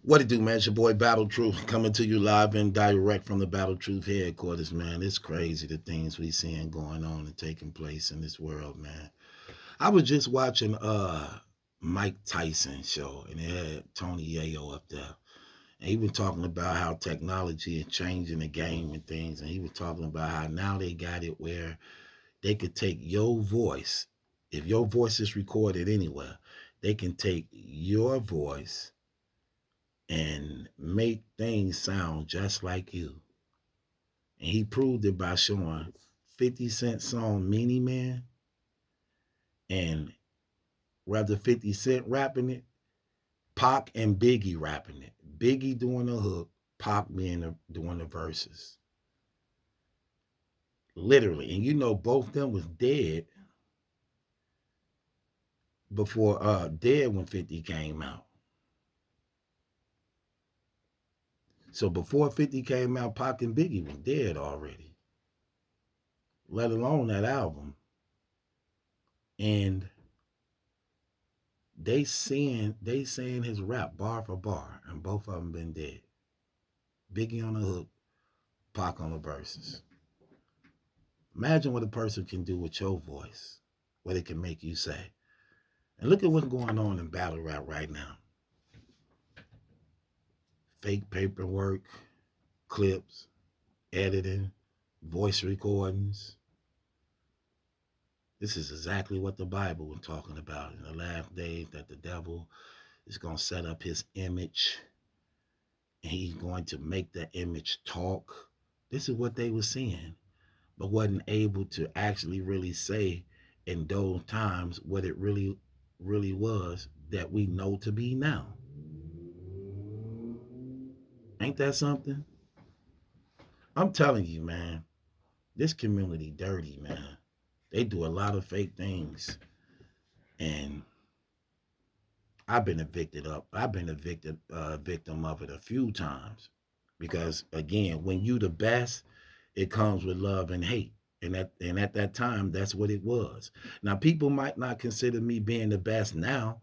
What it do, man? It's your boy Battle Truth coming to you live and direct from the Battle Truth headquarters, man. It's crazy the things we seeing going on and taking place in this world, man. I was just watching Mike Tyson show and it had Tony Yayo up there. And he was talking about how technology is changing the game and things. And he was talking about how now they got it where they could take your voice. If your voice is recorded anywhere, they can take your voice and make things sound just like you. And he proved it by showing 50 Cent song Meanie Man and rather 50 Cent rapping it, Pac and Biggie rapping it. Biggie doing the hook, Pac doing the verses. Literally. And you know both them was dead before dead when 50 came out. So before 50 came out, Pac and Biggie was dead already. Let alone that album. And they saying his rap bar for bar, and both of them been dead. Biggie on the hook, Pac on the verses. Imagine what a person can do with your voice, what it can make you say. And look at what's going on in battle rap right now. Fake paperwork, clips, editing, voice recordings. This is exactly what the Bible was talking about in the last days, that the devil is going to set up his image and he's going to make the image talk. This is what they were seeing, but wasn't able to actually really say in those times what it really was that we know to be now. Ain't that something? I'm telling you, man, this community dirty, man. They do a lot of fake things. And I've been a victim of it a few times. Because again, when you the best, it comes with love and hate. And at that time, that's what it was. Now, people might not consider me being the best now.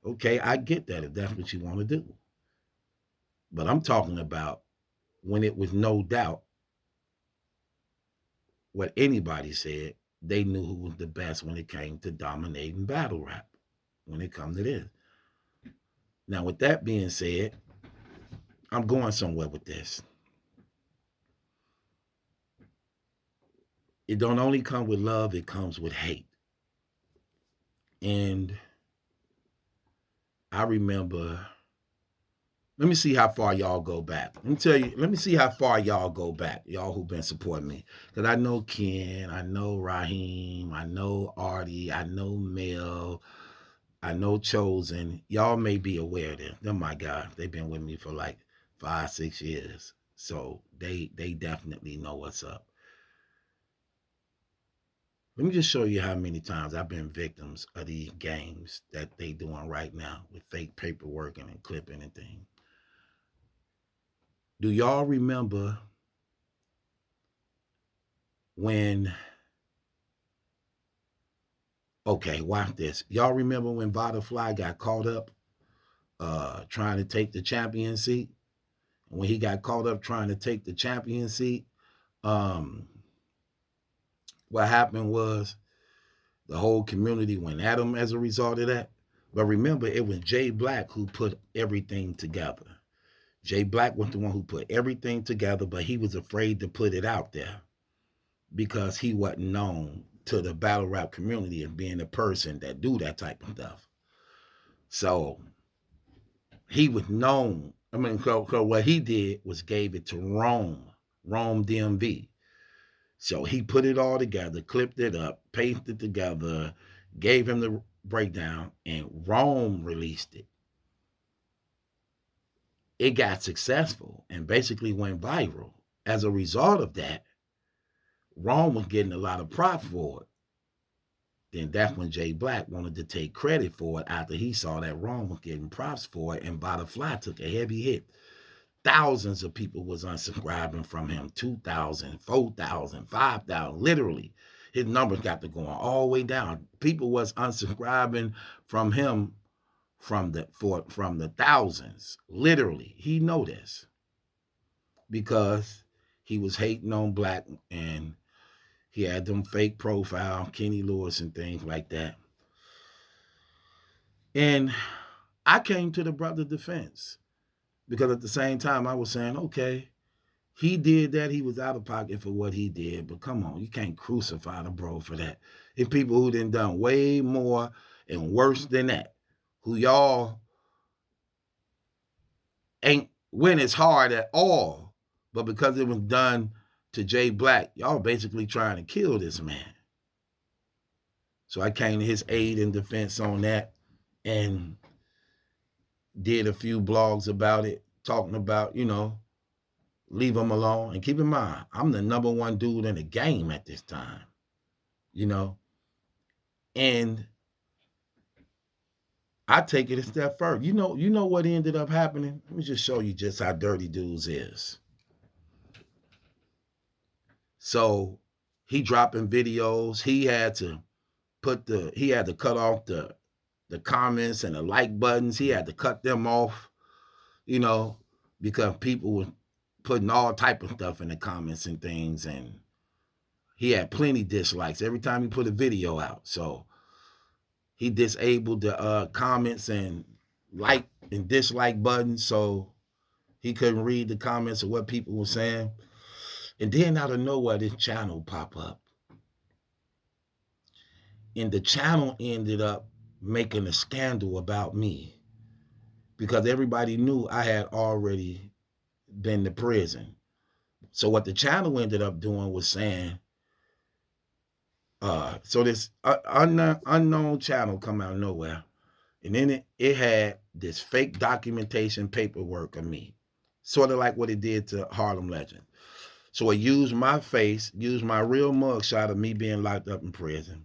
Okay, I get that if that's what you want to do. But I'm talking about when it was no doubt what anybody said, they knew who was the best when it came to dominating battle rap. When it come to this. Now, with that being said, I'm going somewhere with this. It don't only come with love, it comes with hate. And I remember, let me see how far y'all go back. Let me see how far y'all go back, y'all who've been supporting me. Because I know Ken, I know Raheem, I know Artie, I know Mel, I know Chosen. Y'all may be aware of them. They're my guys. They've been with me for like 5-6 years. So they definitely know what's up. Let me just show you how many times I've been victims of these games that they doing right now with fake paperwork and clipping and things. Do y'all remember when? Okay, watch this. Y'all remember when Butterfly got caught up trying to take the champion seat? When he got caught up trying to take the champion seat, um, what happened was the whole community went at him as a result of that. But remember, it was Jay Black who put everything together. Jay Black was the one who put everything together, but he was afraid to put it out there because he wasn't known to the battle rap community as being the person that do that type of stuff. So he was known. I mean, so what he did was gave it to Rome DMV. So he put it all together, clipped it up, pasted it together, gave him the breakdown, and Rome released it. It got successful and basically went viral. As a result of that, Rome was getting a lot of props for it. Then that's when Jay Black wanted to take credit for it after he saw that Rome was getting props for it, and Butterfly took a heavy hit. Thousands of people was unsubscribing from him. 2,000, 4,000, 5,000, literally. His numbers got to going all the way down. People was unsubscribing from him from the thousands. Literally, he know this because he was hating on black and he had them fake profile, Kenny Lewis and things like that. And I came to the brother defense because at the same time I was saying, okay, he did that. He was out of pocket for what he did. But come on, you can't crucify the bro for that. It's people who done way more and worse than that, who y'all ain't win as hard at all. But because it was done to Jay Black, y'all basically trying to kill this man. So I came to his aid and defense on that and did a few blogs about it, talking about, leave him alone. And keep in mind, I'm the number one dude in the game at this time, you know. And I take it a step further. You know what ended up happening? Let me just show you just how dirty dudes is. So he dropping videos. He had to cut off the comments and the like buttons. He had to cut them off, because people were putting all type of stuff in the comments and things, and he had plenty dislikes every time he put a video out. So he disabled the comments and like and dislike buttons, so he couldn't read the comments of what people were saying. And then out of nowhere, this channel pop up. And the channel ended up making a scandal about me because everybody knew I had already been to prison. So what the channel ended up doing was saying, so this unknown channel come out of nowhere, and then it had this fake documentation paperwork of me, sort of like what it did to Harlem Legend. So it used my face, used my real mugshot of me being locked up in prison.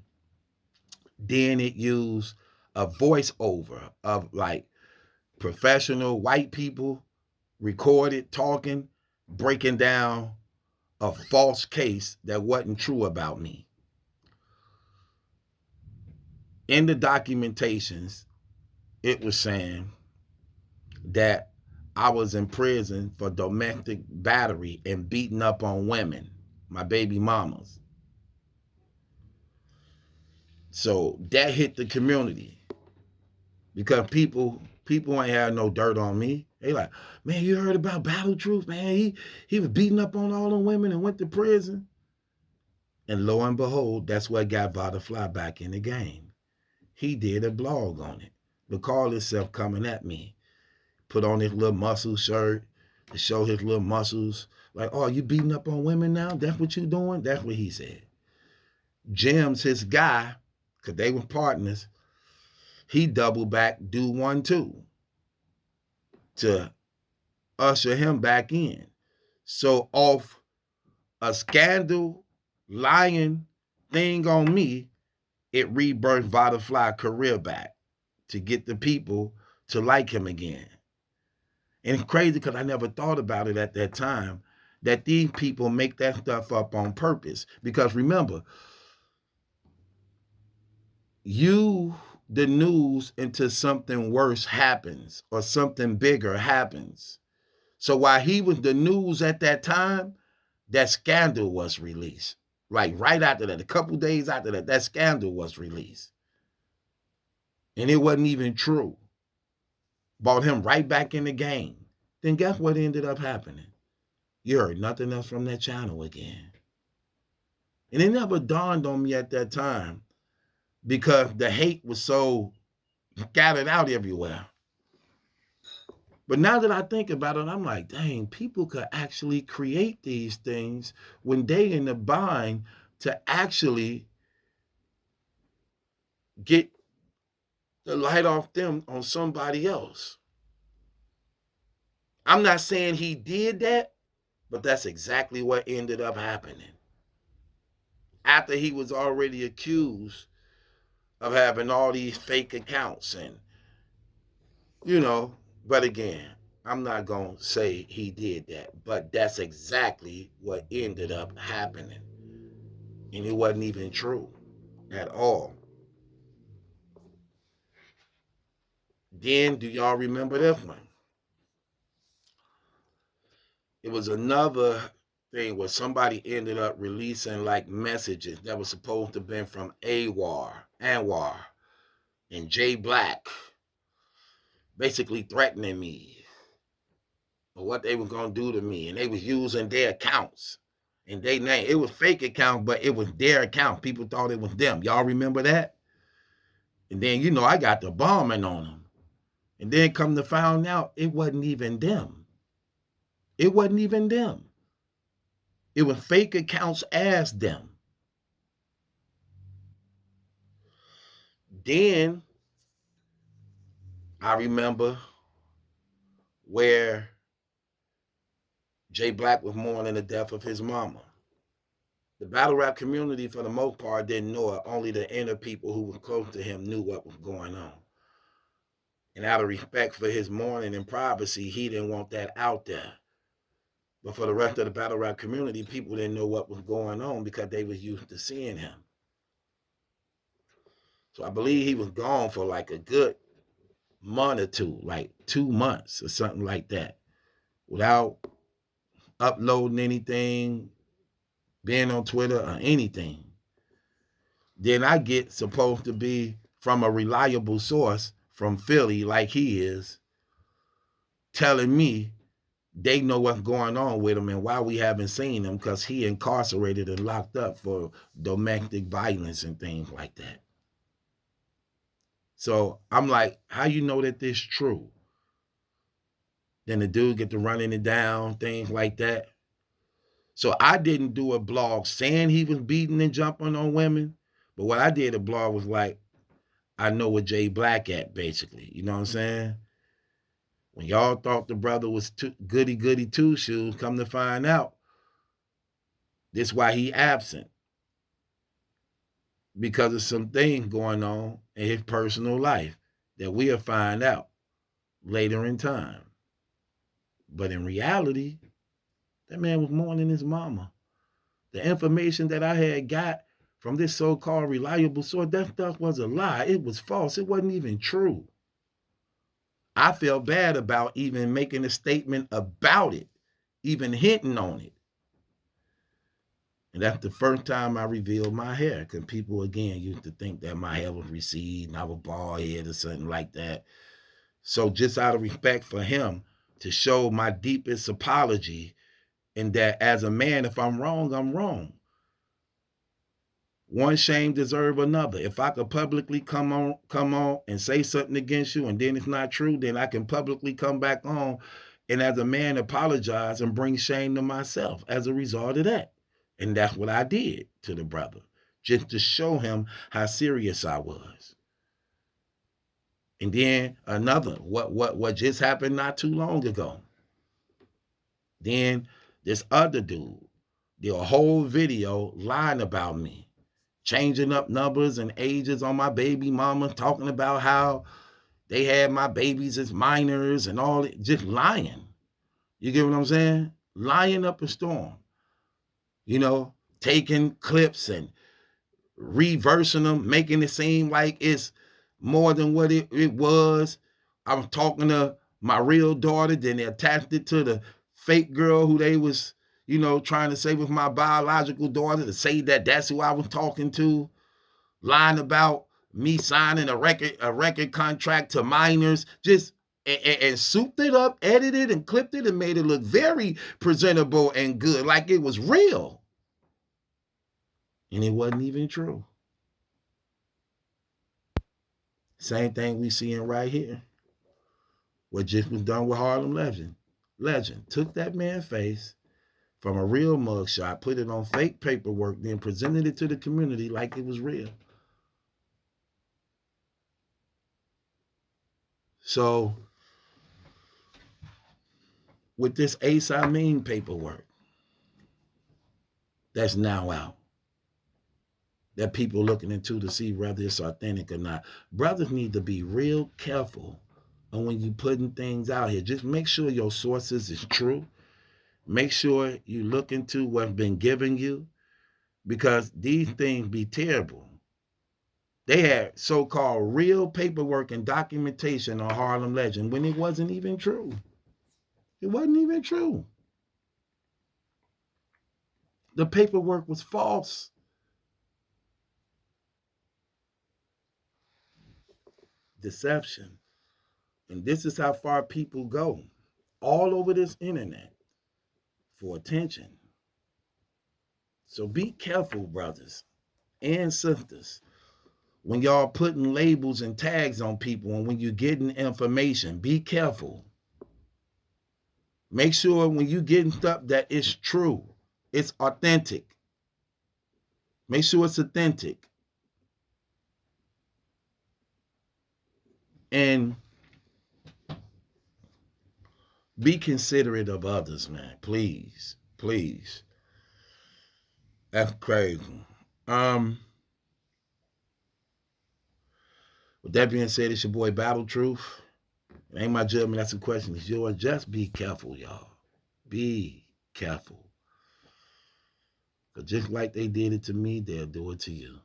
Then it used a voiceover of like professional white people recorded talking, breaking down a false case that wasn't true about me. In the documentations, it was saying that I was in prison for domestic battery and beating up on women, my baby mamas. So that hit the community because people ain't had no dirt on me. They like, man, you heard about Battle Truth, man? He was beating up on all the women and went to prison. And lo and behold, that's what got Butterfly back in the game. He did a blog on it, but called himself Coming At Me. Put on his little muscle shirt to show his little muscles. Like, oh, you beating up on women now? That's what you doing? That's what he said. Jim's his guy, because they were partners. He doubled back, do one too, to usher him back in. So off a scandal, lying thing on me, it rebirthed Butterfly career back to get the people to like him again. And it's crazy because I never thought about it at that time that these people make that stuff up on purpose. Because remember, the news until something worse happens or something bigger happens. So while he was the news at that time, that scandal was released. Like right after that, a couple days after that, that scandal was released. And it wasn't even true. Brought him right back in the game. Then guess what ended up happening? You heard nothing else from that channel again. And it never dawned on me at that time because the hate was so scattered out everywhere. But now that I think about it, I'm like, dang, people could actually create these things when they in the bind to actually get the light off them on somebody else. I'm not saying he did that, but that's exactly what ended up happening. After he was already accused of having all these fake accounts and, but again, I'm not going to say he did that, but that's exactly what ended up happening. And it wasn't even true at all. Then, do y'all remember this one? It was another thing where somebody ended up releasing like messages that was supposed to have been from Anwar, and Jay Black, basically threatening me or what they were gonna do to me, and they was using their accounts and they name. It was fake account, but it was their account. People thought it was them. Y'all remember that? And then I got the bombing on them, and then come to find out it wasn't even them. It wasn't even them. It was fake accounts as them. Then I remember where Jay Black was mourning the death of his mama. The battle rap community, for the most part, didn't know it. Only the inner people who were close to him knew what was going on. And out of respect for his mourning and privacy, he didn't want that out there. But for the rest of the battle rap community, people didn't know what was going on because they was used to seeing him. So I believe he was gone for like a good month or two, like 2 months or something like that, without uploading anything, being on Twitter or anything. Then I get supposed to be from a reliable source from Philly, like he is, telling me they know what's going on with him and why we haven't seen him, because he incarcerated and locked up for domestic violence and things like that. So I'm like, how you know that this true? Then the dude get to running it down, things like that. So I didn't do a blog saying he was beating and jumping on women, but what I did a blog was like, I know where Jay Black at, basically. You know what I'm saying? When y'all thought the brother was goody two shoes, come to find out, this why he absent. Because of some things going on in his personal life that we'll find out later in time. But in reality, that man was mourning his mama. The information that I had got from this so-called reliable source, that stuff was a lie. It was false. It wasn't even true. I felt bad about even making a statement about it, even hinting on it. And that's the first time I revealed my hair, because people, again, used to think that my hair was receding, I was bald head or something like that. So just out of respect for him, to show my deepest apology, and that as a man, if I'm wrong, I'm wrong. One shame deserve another. If I could publicly come on and say something against you and then it's not true, then I can publicly come back on and as a man apologize and bring shame to myself as a result of that. And that's what I did to the brother, just to show him how serious I was. And then another, what just happened not too long ago. Then this other dude did a whole video lying about me, changing up numbers and ages on my baby mama, talking about how they had my babies as minors and all that, just lying. You get what I'm saying? Lying up a storm. Taking clips and reversing them, making it seem like it's more than what it was. I was talking to my real daughter, then they attached it to the fake girl who they was, trying to say was my biological daughter, to say that that's who I was talking to, lying about me signing a record contract to minors, just and souped it up, edited and clipped it and made it look very presentable and good, like it was real. And it wasn't even true. Same thing we seeing right here. What just was done with Harlem Legend. Legend took that man's face from a real mugshot, put it on fake paperwork, then presented it to the community like it was real. So, with this Ace Amin paperwork that's now out, that people looking into to see whether it's authentic or not, brothers need to be real careful on when you putting things out here. Just make sure your sources is true. Make sure you look into what's been given you, because these things be terrible. They had so-called real paperwork and documentation on Harlem Legend when it wasn't even true. It wasn't even true. The paperwork was false. Deception. And this is how far people go all over this internet for attention. So be careful, brothers and sisters, when y'all putting labels and tags on people and when you're getting information. Be careful. Make sure when you're getting stuff that it's true, it's authentic. Make sure it's authentic. And be considerate of others, man. Please. Please. That's crazy. With that being said, it's your boy Battle Truth. It ain't my judgment, that's the question. It's yours. Just be careful, y'all. Be careful. Because just like they did it to me, they'll do it to you.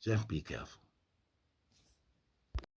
Just be careful.